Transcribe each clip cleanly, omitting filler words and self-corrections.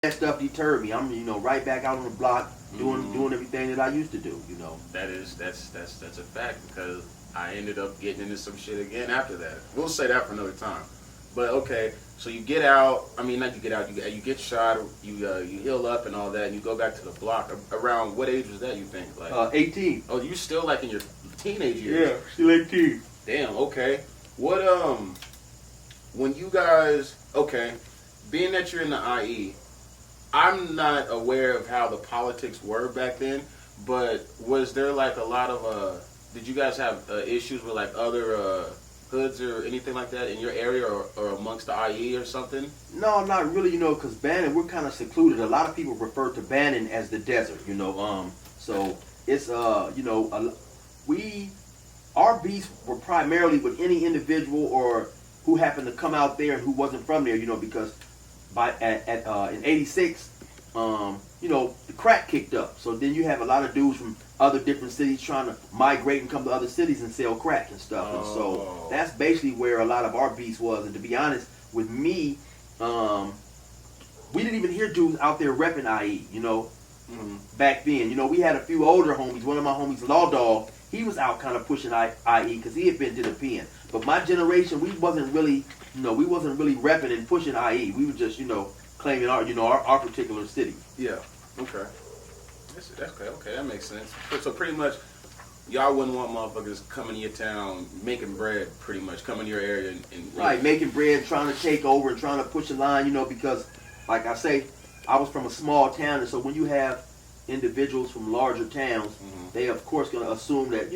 that stuff deterred me. I'm right back out on the block doing Mm-hmm. doing everything that I used to do. That's a fact because I ended up getting into some shit again after that. We'll say that for another time. But okay, so you get out. I mean, not you get out. You get shot. You heal up and all that. And you go back to the block. Around what age was that? You think 18. Oh, you still like in your teenage years? Yeah, still 18. Damn. Okay. What when you guys okay, being that you're in the IE, I'm not aware of how the politics were back then, but was there like a lot of did you guys have issues with like other hoods or anything like that in your area or amongst the IE or something? No, not really. Because Bannon, we're kind of secluded. A lot of people refer to Bannon as the desert. So it's we our beefs were primarily with any individual or who happened to come out there and who wasn't from there. Because in '86, the crack kicked up. So then you have a lot of dudes from other different cities trying to migrate and come to other cities and sell crack and stuff. Oh. And so that's basically where a lot of our beefs was. And to be honest, with me, we didn't even hear dudes out there repping IE. Mm-hmm. Back then. We had a few older homies. One of my homies, Law Dog, he was out kind of pushing IE because he had been to the pen. But my generation, we wasn't really repping and pushing IE. We were just, claiming our particular city. Yeah. Okay. That's okay. Okay, that makes sense. So pretty much, y'all wouldn't want motherfuckers coming to your town making bread. Pretty much coming to your area and right, making bread, trying to take over and trying to push a line. Because, like I say, I was from a small town, and so when you have individuals from larger towns, mm-hmm. they of course gonna assume that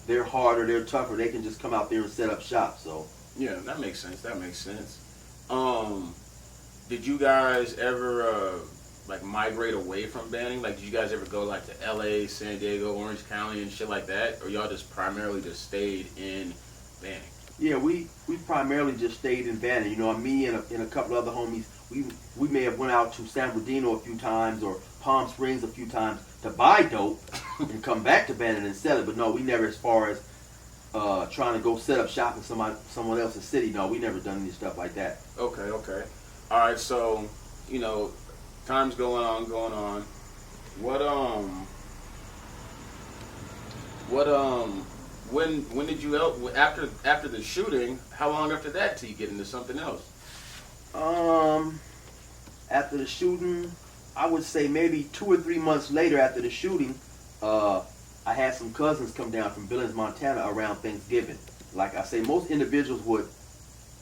they're harder, they're tougher, they can just come out there and set up shop. So yeah, that makes sense. That makes sense. Did you guys ever like migrate away from Banning? Like, did you guys ever go like to LA, San Diego, Orange County, and shit like that, or y'all just primarily just stayed in Banning? Yeah, we primarily just stayed in Banning. Me and a couple other homies, we may have went out to San Bernardino a few times or Palm Springs a few times to buy dope and come back to Banning and sell it. But no, we never, as far as trying to go set up shop in someone else's city. No, we never done any stuff like that. Okay. All right. So, time's going on. When did you after the shooting? How long after that till you get into something else? After the shooting, I would say maybe 2 or 3 months later after the shooting, I had some cousins come down from Billings, Montana around Thanksgiving. Like I say, most individuals would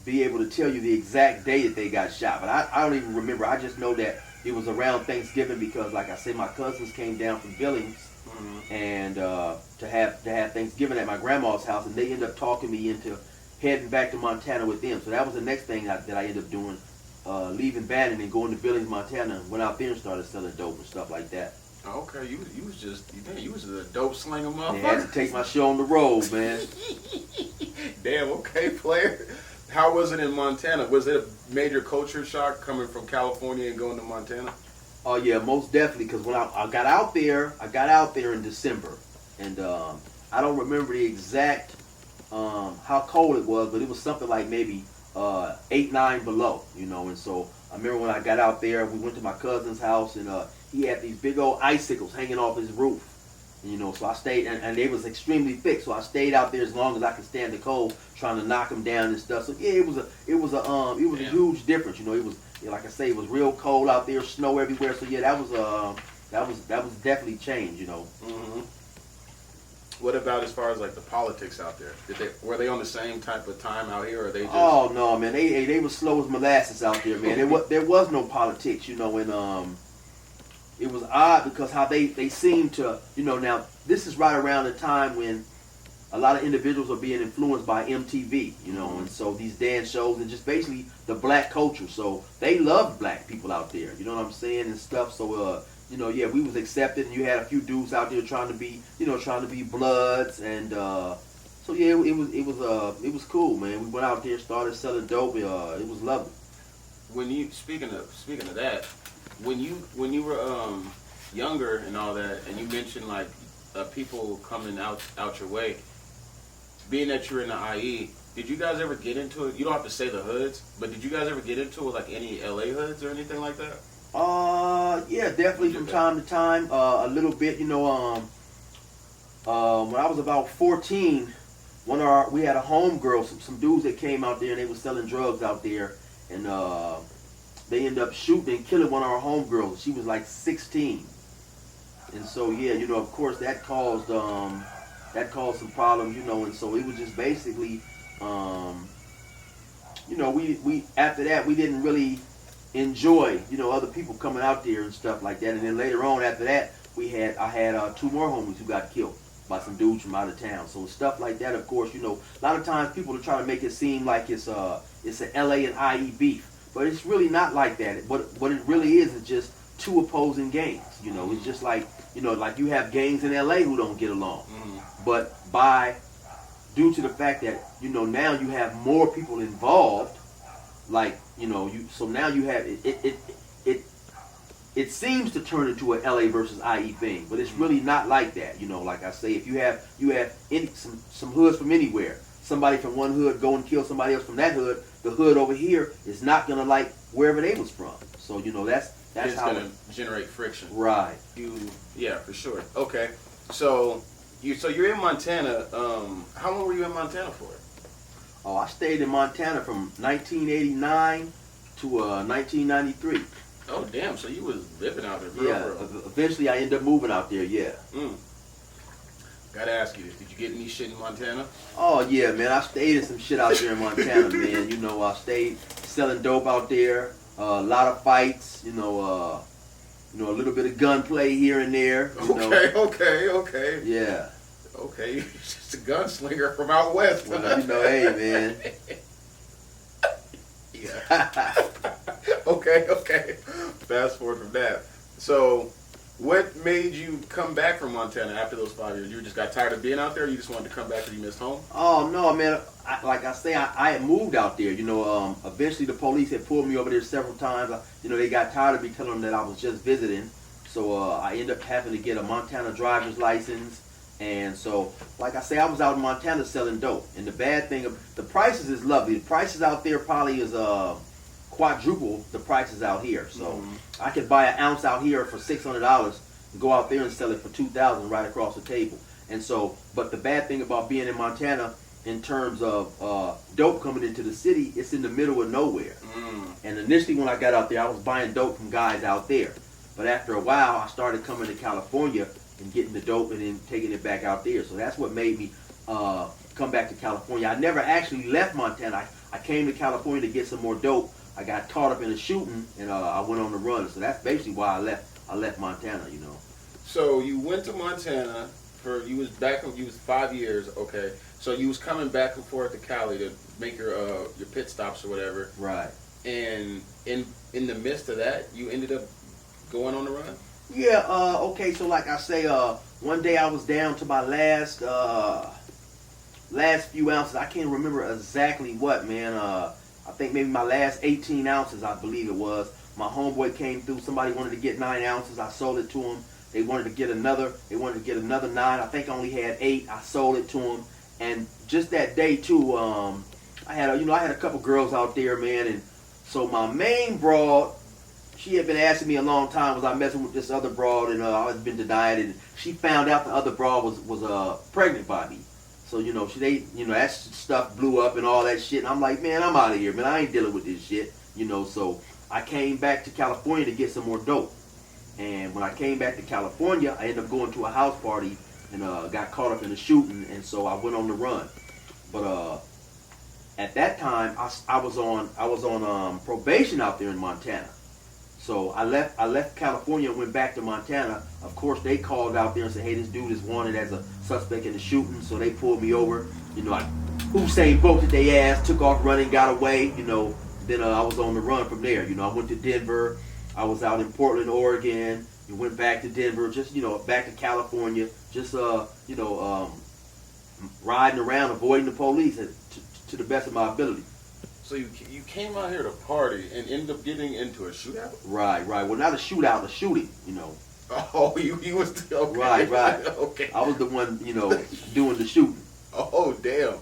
be able to tell you the exact day that they got shot, but I don't even remember. I just know that it was around Thanksgiving because, like I say, my cousins came down from Billings Mm-hmm. and to have Thanksgiving at my grandma's house, and they ended up talking me into heading back to Montana with them. So that was the next thing that I ended up doing, leaving Bannon and going to Billings, Montana. Went out there and started selling dope and stuff like that. Okay, you was a dope slinger motherfucker. Yeah, I had to take my show on the road, man. Damn, okay, player. How was it in Montana? Was it a major culture shock coming from California and going to Montana? Oh yeah, most definitely. Because when I got out there in December, and I don't remember the exact how cold it was, but it was something like maybe 8, 9 below, And so I remember when I got out there, we went to my cousin's house, and he had these big old icicles hanging off his roof. So I stayed, and they was extremely thick. So I stayed out there as long as I could stand the cold, trying to knock them down and stuff. So yeah, it was a huge difference. It was, like I say, it was real cold out there, snow everywhere. So yeah, that was definitely change. Mm-hmm. What about as far as like the politics out there? Were they on the same type of time out here, or they just? Oh no, man, they were slow as molasses out there, man. There was no politics, and it was odd because how they seemed to, now this is right around the time when a lot of individuals are being influenced by MTV, and so these dance shows and just basically the black culture. So they loved black people out there, you know what I'm saying, and stuff. So yeah, we was accepted, and you had a few dudes out there trying to be Bloods, and so yeah, it was cool, man. We went out there, started selling dope. It was lovely. When you speaking of that, when you were younger and all that, and you mentioned like people coming out your way, being that you're in the IE, did you guys ever get into it? You don't have to say the hoods, but did you guys ever get into it like any LA hoods or anything like that? Yeah, definitely from time to time. A little bit, when I was about 14, we had a homegirl, some dudes that came out there and they was selling drugs out there, and they ended up shooting and killing one of our homegirls. She was like 16, and so yeah, of course that caused some problems, and so it was just basically, we after that we didn't really enjoy, other people coming out there and stuff like that. And then later on after that, I had two more homies who got killed by some dudes from out of town. So stuff like that, of course, a lot of times people are trying to make it seem like it's an LA and IE beef, but it's really not like that. What it really is just two opposing gangs. It's just like like you have gangs in LA who don't get along, but due to the fact that now you have more people involved, like so now you have it seems to turn into an LA versus IE thing, but it's really not like that. Like I say, if you have some hoods from anywhere, somebody from one hood go and kill somebody else from that hood, the hood over here is not gonna like wherever they was from. So that's it's how gonna generate friction. Right. Yeah, for sure. Okay, so you're in Montana. How long were you in Montana for? Oh, I stayed in Montana from 1989 to 1993. Oh, damn. So you was living out there, Yeah. Eventually, I ended up moving out there. Yeah. Gotta ask you this: did you get any shit in Montana? Oh yeah, man. I stayed in some shit out there in Montana, man. I stayed selling dope out there. A lot of fights. A little bit of gunplay here and there. Okay. Yeah. Okay, you're just a gunslinger from out west. Well, hey, man. Yeah. Okay. Fast forward from that. So, what made you come back from Montana after those 5 years? You just got tired of being out there, or you just wanted to come back because you missed home? Oh, no, man. I had moved out there. Eventually the police had pulled me over there several times. They got tired of me telling them that I was just visiting. So I ended up having to get a Montana driver's license. And so, like I say, I was out in Montana selling dope. And the bad thing, the prices is lovely. The prices out there probably is quadruple the prices out here. So I could buy an ounce out here for $600 and go out there and sell it for $2,000 right across the table. And so, but the bad thing about being in Montana in terms of dope coming into the city, it's in the middle of nowhere. And initially when I got out there, I was buying dope from guys out there. But after a while, I started coming to California and getting the dope and then taking it back out there. So that's what made me come back to California. I never actually left Montana. I came to California to get some more dope. I got caught up in a shooting and I went on the run. So that's basically why I left Montana, So you went to Montana you was 5 years, okay. So you was coming back and forth to Cali to make your pit stops or whatever. Right. And in the midst of that, you ended up going on the run? Yeah, okay, so like I say, one day I was down to my last few ounces. I can't remember exactly what, man. I think maybe my last 18 ounces, I believe it was. My homeboy came through. Somebody wanted to get 9 ounces. I sold it to him. They wanted to get another 9. I think I only had 8. I sold it to him. And just that day too, I had a couple girls out there, man. And so my main broad, she had been asking me a long time, was I messing with this other broad, and I had been denying it. And she found out the other broad was pregnant by me. So that stuff blew up and all that shit. And I'm like, man, I'm out of here, man. I ain't dealing with this shit. So I came back to California to get some more dope. And when I came back to California, I ended up going to a house party and got caught up in a shooting, and so I went on the run. But at that time, I was on probation out there in Montana. So I left California and went back to Montana. Of course, they called out there and said, hey, this dude is wanted as a suspect in the shooting. So they pulled me over. Usain bolted their ass, took off running, got away. Then I was on the run from there. I went to Denver. I was out in Portland, Oregon. And went back to Denver, just back to California, just riding around, avoiding the police to the best of my ability. So you came out here to party and ended up getting into a shootout? Right. Well, not a shootout, a shooting, Oh, you was okay. Right. Okay. I was the one, doing the shooting. Oh, damn.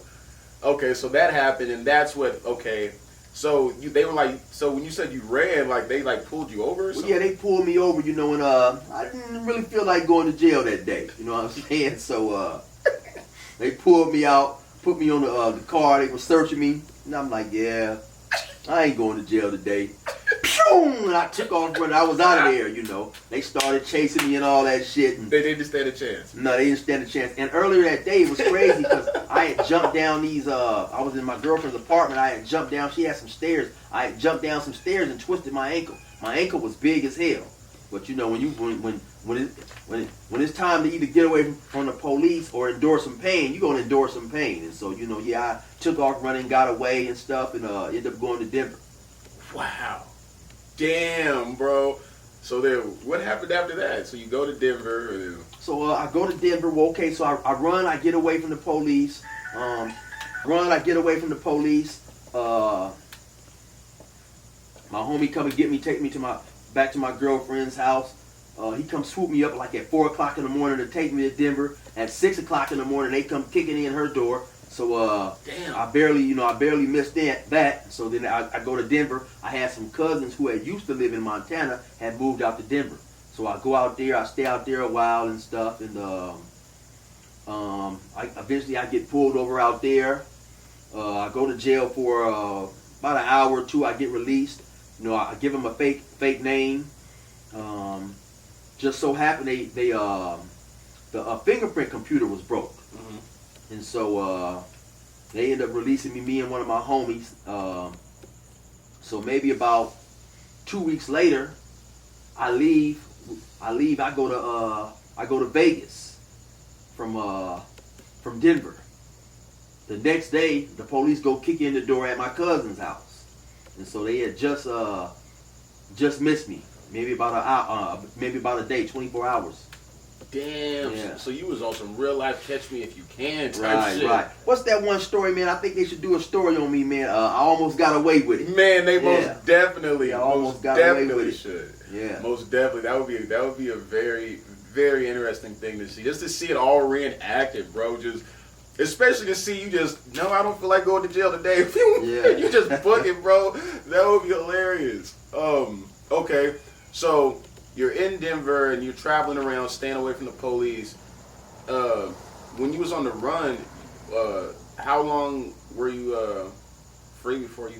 Okay, so that happened, and that's what. Okay, So they were like, so when you said you ran, like they like pulled you over or Well, something? yeah, they pulled me over, and I didn't really feel like going to jail that day. You know what I'm saying? So they pulled me out, put me on the car. They were searching me, and I'm like, yeah, I ain't going to jail today. And I took off running. I was out of there. They started chasing me and all that shit. And They didn't stand a chance. no, they didn't stand a chance. And earlier that day, it was crazy because I had jumped down these. I was in my girlfriend's apartment. I had jumped down. She had some stairs. I had jumped down some stairs and twisted my ankle. My ankle was big as hell. But when it's time to either get away from the police or endure some pain, you're gonna endure some pain. And so I took off running, got away and stuff, and ended up going to Denver. Wow. Damn, bro. So then, what happened after that? So you go to Denver. So I go to Denver. Well, okay, so I run. I get away from the police. I get away from the police. My homie come and get me, take me back to my girlfriend's house. He come swoop me up like at 4 o'clock in the morning to take me to Denver. At 6 o'clock in the morning, they come kicking in her door. So damn. I barely missed that. So then I go to Denver. I had some cousins who had used to live in Montana, had moved out to Denver. So I go out there. I stay out there a while and stuff. And eventually I get pulled over out there. I go to jail for about an hour or two. I get released. I give them a fake name. Just so happened the fingerprint computer was broke. Mm-hmm. And so they ended up releasing me and one of my homies. So maybe about 2 weeks later, I leave. I go to Vegas from Denver. The next day, the police go kick in the door at my cousin's house, and so they had just missed me. Maybe about a day, 24 hours. Damn. Yeah. So you was on some real life catch me if you can type Right, shit. right. What's that one story, man? I think they should do a story on me, man. I almost got away with it. Man, they most definitely, Yeah, I almost most got away definitely with it. should. Yeah. Most definitely. That would be a very, very interesting thing to see. Just to see it all reenacted, bro. Just especially to see you no, I don't feel like going to jail today. Yeah. You just book it, bro. That would be hilarious. Okay. So you're in Denver and you're traveling around, staying away from the police. When you was on the run, how long were you free before you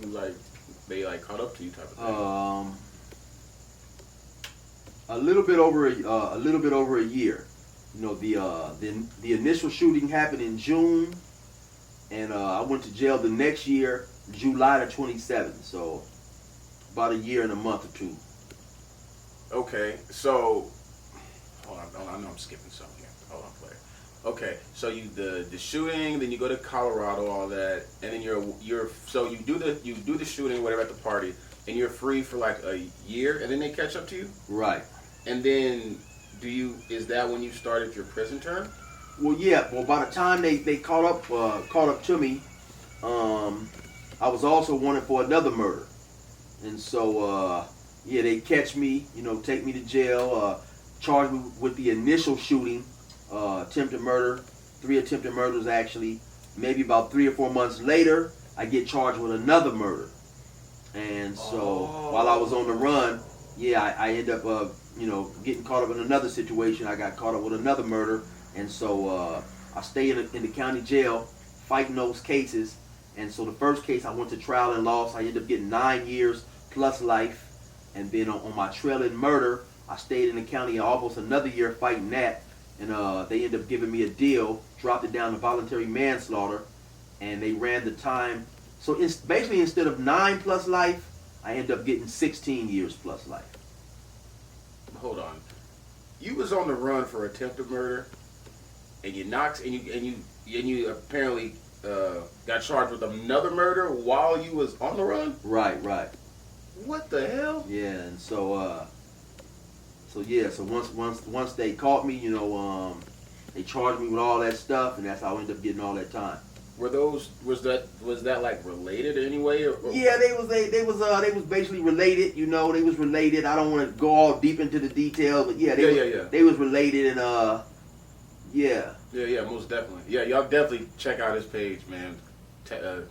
they caught up to you type of thing? A little bit over a year. The initial shooting happened in June, and I went to jail the next year, July the 27th. So about a year and a month or two. Okay, so hold on. I know I'm skipping something here. Hold on, player. Okay, so you the shooting, then you go to Colorado, all that, and then so you do the shooting, whatever, at the party, and you're free for like a year, and then they catch up to you. Right. And then is that when you started your prison term? Well, yeah. Well, by the time they caught up to me, I was also wanted for another murder, and so they catch me, take me to jail, charge me with the initial shooting, attempted murder, 3 attempted murders actually. Maybe about 3 or 4 months later, I get charged with another murder, and so while I was on the run, I end up getting caught up in another situation. I got caught up with another murder, and so I stay in the county jail fighting those cases. And so the first case I went to trial and lost. I ended up getting 9 years plus life. And then on my trailing murder, I stayed in the county almost another year fighting that. And they ended up giving me a deal, dropped it down to voluntary manslaughter, and they ran the time. So it's basically, instead of 9 plus life, I ended up getting 16 years plus life. Hold on. You was on the run for attempted murder, and you apparently got charged with another murder while you was on the run? Right. What the hell? Yeah, and so once they caught me, they charged me with all that stuff, and that's how I ended up getting all that time. Was that like related in any way? Or? Yeah, they was basically related. They was related. I don't want to go all deep into the details, but they was related, and yeah. Yeah, most definitely. Yeah, y'all definitely check out his page, man.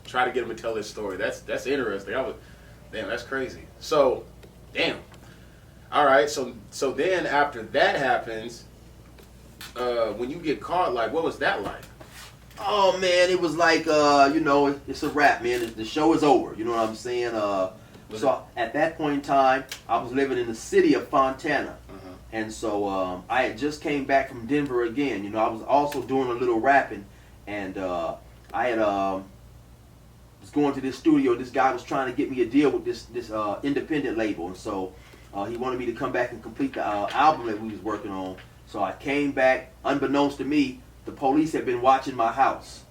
try to get him to tell his story. That's interesting. Damn, that's crazy. So, damn. All right, so then after that happens, when you get caught, like, what was that like? Oh man, it was like it's a wrap, man. The show is over. You know what I'm saying? So at that point in time, I was living in the city of Fontana, and so I had just came back from Denver again. You know, I was also doing a little rapping, and I had was going to this studio. This guy was trying to get me a deal with this independent label, and so he wanted me to come back and complete the album that we was working on. So I came back, unbeknownst to me, the police had been watching my house.